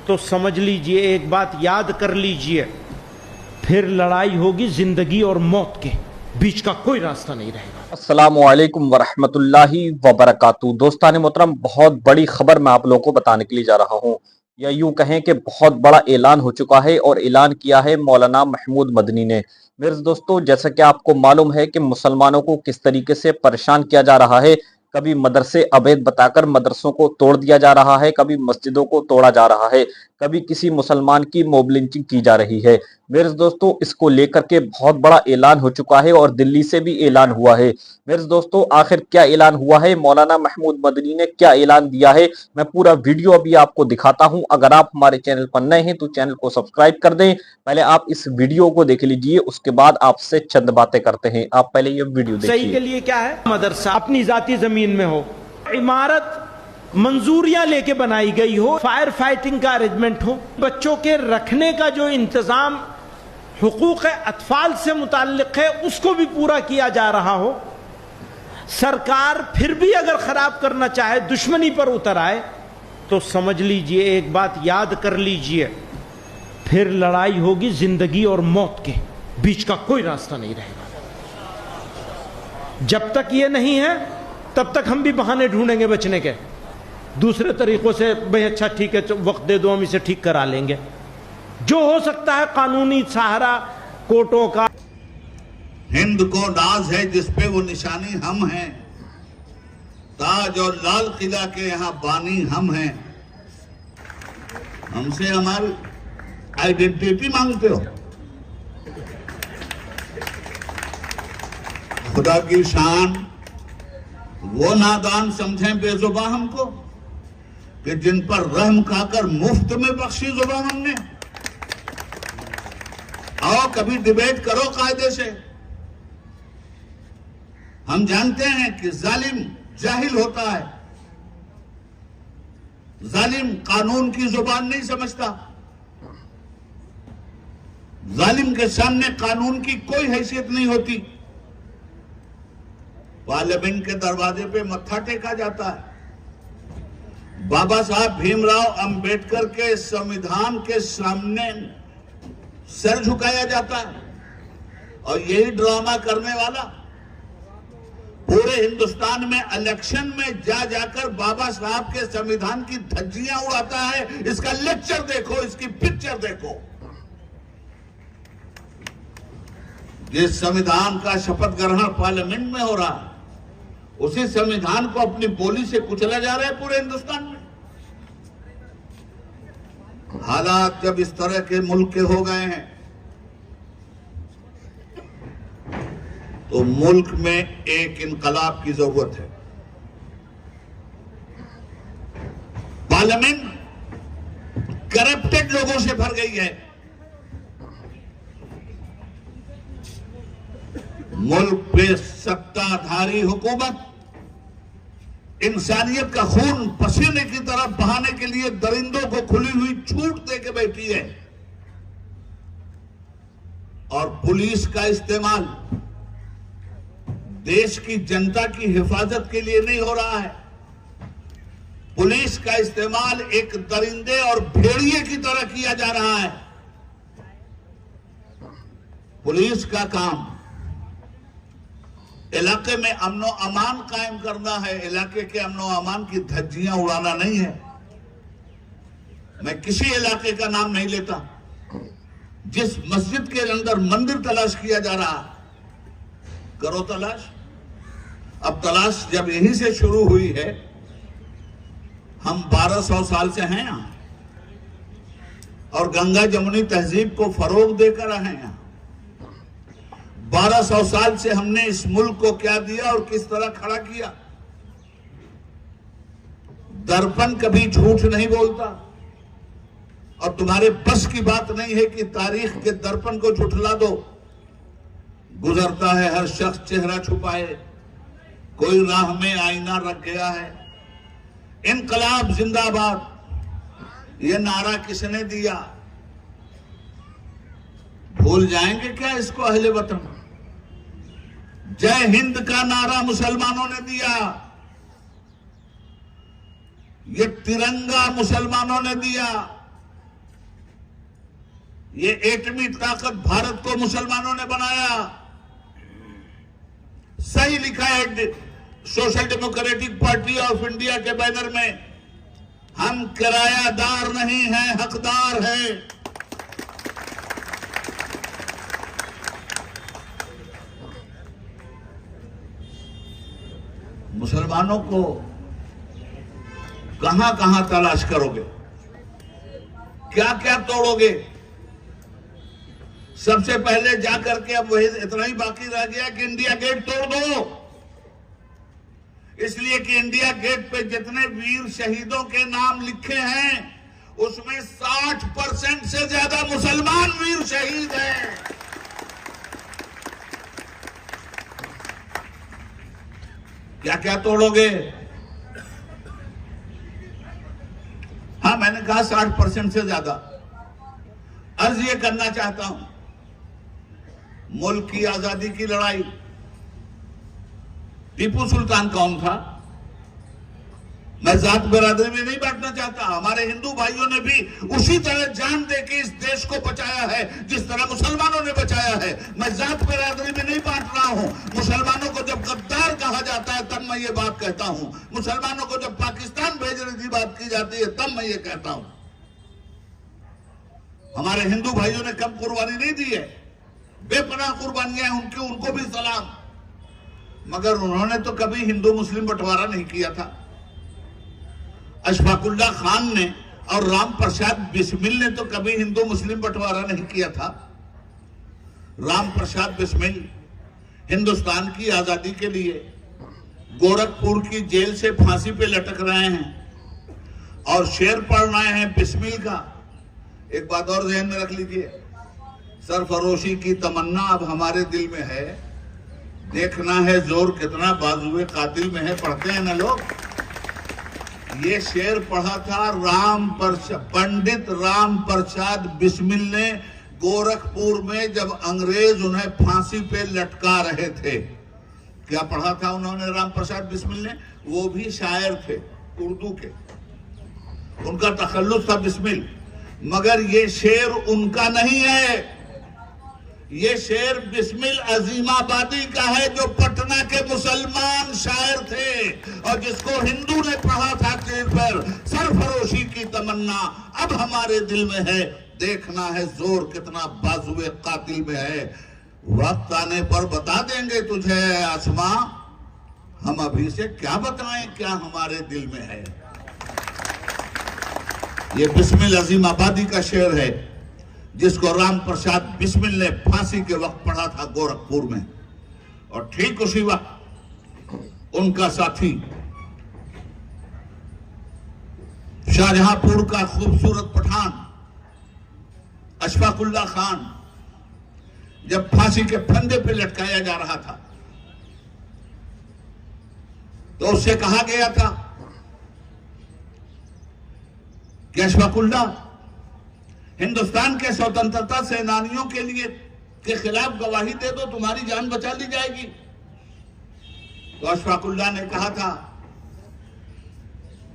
तो समझ लीजिए, एक बात याद कर लीजिए, फिर लड़ाई होगी जिंदगी और मौत के बीच का कोई रास्ता नहीं रहेगा। अस्सलामुअलैकुम वरहमतुल्लाहि वबरकातुहू। दोस्तान मोहतरम, बहुत बड़ी खबर मैं आप लोगों को बताने के लिए जा रहा हूं, या यूं कहें कि बहुत बड़ा ऐलान हो चुका है और ऐलान किया है मौलाना महमूद मदनी ने। मेरे दोस्तों, जैसा कि आपको मालूम है कि मुसलमानों को किस तरीके से परेशान किया जा रहा है, कभी मदरसे अवैध बताकर मदरसों को तोड़ दिया जा रहा है, कभी मस्जिदों को तोड़ा जा रहा है, कभी किसी मुसलमान की मॉब लिंचिंग की जा रही है। मेरे दोस्तों, इसको लेकर के बहुत बड़ा ऐलान हो चुका है और दिल्ली से भी ऐलान हुआ है। मेरे दोस्तों, आखिर क्या ऐलान हुआ है, मौलाना महमूद मदनी ने क्या ऐलान दिया है, मैं पूरा वीडियो अभी आपको दिखाता हूं। अगर आप हमारे चैनल पर नए हैं तो चैनल को सब्सक्राइब कर दें। पहले आप इस वीडियो को देख लीजिए, उसके बाद आपसे चंद बातें करते हैं। आप पहले ये वीडियो देखिए। सही के लिए क्या है, मदरसा अपनी जाती जमीन में हो, इमारत मंजूरियां लेके बनाई गई हो, फायर फाइटिंग का अरेंजमेंट हो, बच्चों के रखने का जो इंतजाम हुकूक अतफाल से मुताल्लिक है उसको भी पूरा किया जा रहा हो, सरकार फिर भी अगर खराब करना चाहे, दुश्मनी पर उतर आए, तो समझ लीजिए, एक बात याद कर लीजिए, फिर लड़ाई होगी जिंदगी और मौत के बीच का कोई रास्ता नहीं रहेगा। जब तक ये नहीं है तब तक हम भी बहाने ढूंढेंगे बचने के, दूसरे तरीकों से, भाई अच्छा ठीक है वक्त दे दो, हम इसे ठीक करा लेंगे। जो हो सकता है कानूनी सहारा कोर्टों का। हिंद को नाज है जिस पे वो निशानी हम हैं, ताज और लाल किला के यहाँ बानी हम हैं। हमसे हमारी आइडेंटिटी मांगते हो? खुदा की शान वो नादान समझें बेजुबा हमको कि जिन पर रहम खाकर मुफ्त में बख्शी जुबा हमने। आओ कभी डिबेट करो कायदे से। हम जानते हैं कि जालिम जाहिल होता है, जालिम कानून की जुबान नहीं समझता, जालिम के सामने कानून की कोई हैसियत नहीं होती। पार्लियामेंट के दरवाजे पे मत्था टेका जाता है, बाबा साहब भीमराव अंबेडकर के संविधान के सामने सर झुकाया जाता है, और यही ड्रामा करने वाला पूरे हिंदुस्तान में इलेक्शन में जा जाकर बाबा साहब के संविधान की धज्जियां उड़ाता है। इसका लेक्चर देखो, इसकी पिक्चर देखो। जिस संविधान का शपथ ग्रहण पार्लियामेंट में हो रहा है, उसी संविधान को अपनी बोली से कुचला जा रहा है पूरे हिंदुस्तान में। हालात जब इस तरह के मुल्क के हो गए हैं तो मुल्क में एक इनकलाब की जरूरत है। पार्लियामेंट करप्टेड लोगों से भर गई है। मुल्क पे सत्ताधारी हुकूमत इंसानियत का खून पसीने की तरफ बहाने के लिए दरिंदों को खुली हुई छूट दे के बैठी है, और पुलिस का इस्तेमाल देश की जनता की हिफाजत के लिए नहीं हो रहा है। पुलिस का इस्तेमाल एक दरिंदे और भेड़िए की तरह किया जा रहा है। पुलिस का काम इलाके में अमनो अमान कायम करना है, इलाके के अमनो अमान की धज्जियां उड़ाना नहीं है। मैं किसी इलाके का नाम नहीं लेता। जिस मस्जिद के अंदर मंदिर तलाश किया जा रहा, करो तलाश। अब तलाश जब यहीं से शुरू हुई है, हम 1200 साल से हैं यहां और गंगा जमुनी तहजीब को फरोग देकर रहे हैं। 1200 साल से हमने इस मुल्क को क्या दिया और किस तरह खड़ा किया। दर्पण कभी झूठ नहीं बोलता, और तुम्हारे बस की बात नहीं है कि तारीख के दर्पण को झुठला दो। गुजरता है हर शख्स चेहरा छुपाए, कोई राह में आईना रख गया है। इनकलाब जिंदाबाद ये नारा किसने दिया? भूल जाएंगे क्या इसको अहले वतन? जय हिंद का नारा मुसलमानों ने दिया, ये तिरंगा मुसलमानों ने दिया, ये एटमी ताकत भारत को मुसलमानों ने बनाया। सही लिखा है social democratic party of India के बैनर में, हम किरायादार नहीं हैं, हकदार हैं। मुसलमानों को कहां कहां तलाश करोगे, क्या क्या तोड़ोगे? सबसे पहले जाकर के अब वही इतना ही बाकी रह गया कि इंडिया गेट तोड़ दो, इसलिए कि इंडिया गेट पे जितने वीर शहीदों के नाम लिखे हैं उसमें 60% से ज्यादा मुसलमान वीर शहीद हैं। क्या क्या तोड़ोगे? हाँ, मैंने कहा 60% से ज्यादा। अर्ज ये करना चाहता हूं, मुल्क की आजादी की लड़ाई, टीपू सुल्तान कौन था? मैं जात बिरादरी में नहीं बांटना चाहता। हमारे हिंदू भाइयों ने भी उसी तरह जान दे के इस देश को बचाया है जिस तरह मुसलमानों ने बचाया है। मैं जात बिरादरी में नहीं बांट रहा हूं। मुसलमानों को जब गद्दार कहा जाता है तब मैं ये बात कहता हूं, मुसलमानों को जब पाकिस्तान भेजने की बात की जाती है तब मैं ये कहता हूं। हमारे हिंदू भाइयों ने कम कुर्बानी नहीं दी है, बेपनाह कुर्बानियां उनकी, उनको भी सलाम। मगर उन्होंने तो कभी हिंदू मुस्लिम बंटवारा नहीं किया था। अशफाकुल्ला खान ने और राम प्रसाद बिस्मिल ने तो कभी हिंदू मुस्लिम बंटवारा नहीं किया था। राम प्रसाद बिस्मिल हिंदुस्तान की आजादी के लिए गोरखपुर की जेल से फांसी पे लटक रहे हैं और शेर पढ़ रहे हैं बिस्मिल का। एक बात और ध्यान में रख लीजिए, सरफरोशी की तमन्ना अब हमारे दिल में है, देखना है जोर कितना बाजुए कातिल में है। पढ़ते हैं ना लोग। ये शेर पढ़ा था पंडित राम प्रसाद बिस्मिल ने गोरखपुर में जब अंग्रेज उन्हें फांसी पे लटका रहे थे। क्या पढ़ा था उन्होंने राम प्रसाद बिस्मिल ने? वो भी शायर थे उर्दू के, उनका तखल्लुस था बिस्मिल। मगर ये शेर उनका नहीं है, ये शेर बिस्मिल अजीमाबादी का है जो पटना के मुसलमान शायर थे और जिसको हिंदू ने पढ़ा था ट्रेन पर, सरफरोशी की तमन्ना अब हमारे दिल में है, देखना है जोर कितना बाजुए कातिल में है। वक्त आने पर बता देंगे तुझे आसमां, हम अभी से क्या बताएं क्या हमारे दिल में है। ये बिस्मिल अजीमाबादी का शेर है जिसको राम प्रसाद बिस्मिल ने फांसी के वक्त पढ़ा था गोरखपुर में। और ठीक उसी वक्त उनका साथी शाहजहांपुर का खूबसूरत पठान अशफाकुल्ला खान जब फांसी के फंदे पे लटकाया जा रहा था तो उससे कहा गया था कि अशफाकुल्ला, हिंदुस्तान के स्वतंत्रता सेनानियों के लिए के खिलाफ गवाही दे दो, तुम्हारी जान बचा ली जाएगी। तो अशफाकुल्ला ने कहा था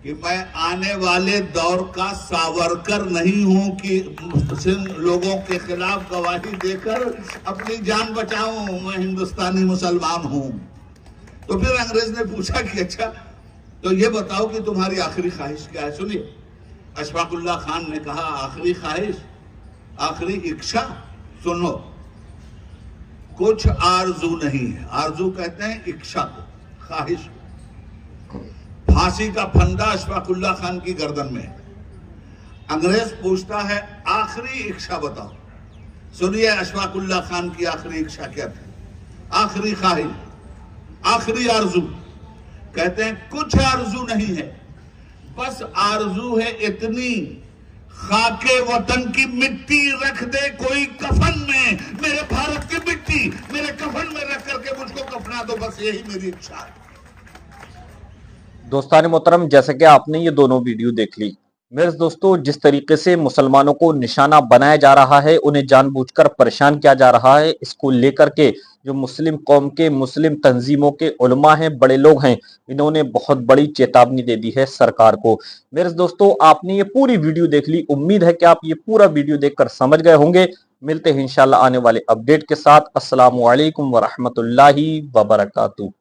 कि मैं आने वाले दौर का सावरकर नहीं हूं कि लोगों के खिलाफ गवाही देकर अपनी जान बचाऊं, मैं हिंदुस्तानी मुसलमान हूं। तो फिर अंग्रेज ने पूछा कि अच्छा तो ये बताओ कि तुम्हारी आखिरी ख्वाहिश क्या है। सुनिए, अशफाकुल्ला खान ने कहा आखिरी ख्वाहिश, आखिरी इच्छा, सुनो, कुछ आरजू नहीं है। आरजू कहते हैं इच्छा को, ख्वाहिश को। फांसी का फंदा अशफाकुल्ला खान की गर्दन में है। अंग्रेज पूछता है आखिरी इच्छा बताओ। सुनिए अशफाकुल्ला खान की आखिरी इच्छा क्या थी, आखिरी ख्वाहिश, आखिरी आरजू। कहते हैं कुछ आरजू नहीं है, बस आरजू है इतनी, खाके वतन की मिट्टी रख दे कोई कफन में, मेरे भारत की मिट्टी मेरे कफन में रख करके मुझको कफना दो, बस यही मेरी इच्छा है। दोस्तान मोहतरम, जैसे कि आपने ये दोनों वीडियो देख ली, मेरे दोस्तों, जिस तरीके से मुसलमानों को निशाना बनाया जा रहा है, उन्हें जानबूझकर परेशान किया जा रहा है, इसको लेकर के जो मुस्लिम कौम के, मुस्लिम तंजीमों के उलमा हैं, बड़े लोग हैं, इन्होंने बहुत बड़ी चेतावनी दे दी है सरकार को। मेरे दोस्तों, आपने ये पूरी वीडियो देख ली, उम्मीद है कि आप ये पूरा वीडियो देखकर समझ गए होंगे। मिलते हैं इंशाल्लाह आने वाले अपडेट के साथ। अस्सलामु अलैकुम वरहमतुल्लाहि वबरकातुहू।